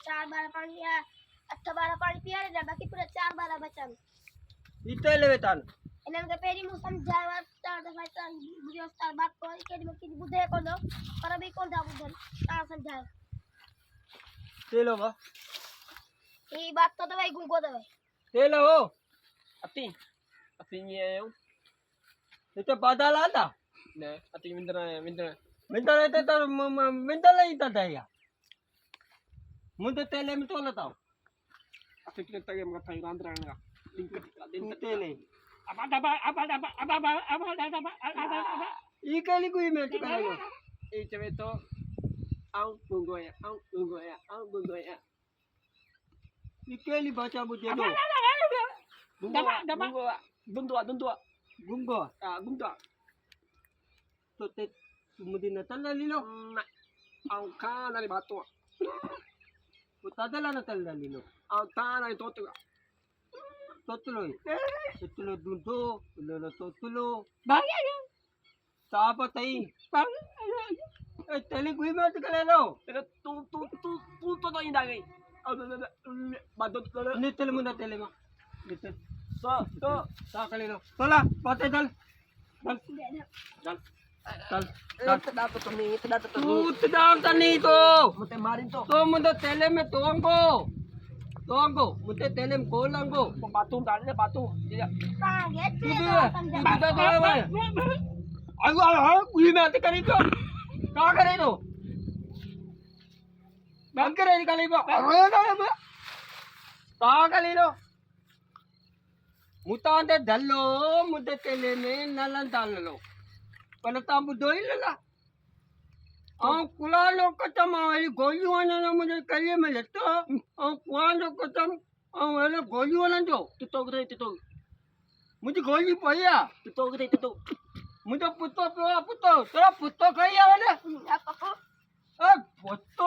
चार बार पानी या 8 बार पानी पिया रे बाकी पूरा 4 बार बचन ઈતે લેવે તાન એટલે કે પેરી મુ સમજાવવા તાર તો ભાઈ તાર બુજો તાર બાપ કો કે કી બુધે કો દો પર અભી કોણ જા બુધન તાર સમજાવ તેલો વા એ બાત તો ભાઈ ગુંગો દે તેલો હો Ati. Ati niya yung. એટલે બાદા લાતા Ne, ati minta. મિંદા લેતે તો મિંદા લઈ તા દયા મુંદે તેલે મે તો લતાવ Ati kita tayo mga tayo andra nga. Lingkit તેલે apa. ઈ કેલી કોઈ મે ચકાયો Eh, cewek itu. Ang bunggoy, ang. ઈ કેલી બાચા બુજે દો Dundua. ગુંગો Ah, gunda. તો તે મુદી નતલ લીલો Ang kana ni bato. ઉતાદલા નતલ લીલો Ang kana ni toto. તોતલો તોતલો દુંધો લો તોતલો Bagay. સાપ તઈ એ તેલી કોઈ મે ચકલેલો Pero tu to indagay. Badot ko. ને તેલ મુના તેલે માં નિતલ To. સાકલેલો તલા પાતે Dal Dal. Dal Dapat to ni, dapat to ni. ઉતદામ તની તો Mute marin to. તો મુદે તેલે મે તોંગો મુદે તેલે મે કોલંગો Patung tadi patung. Tidak. કાગે છે તું તો તો ભાઈ આયો કોઈ મે તે કરી તો કા કરે તો બંધ કરે કાલી બા કા કાલી લો મુતાંતે ધલ્લો મુદે તેલે મે નલન દાલલો પલતા બુધોઈ લલા कुला लोग कतम आवाली गोली वाला ना मुझे कलिए में लेता कुआं लोग कतम वाले गोली वाला जो Tutok. मुझे गोली पाया Tutok. मुझे पुत्तो तेरा पुत्तो कहीं आवाले આપકો ए पुत्तो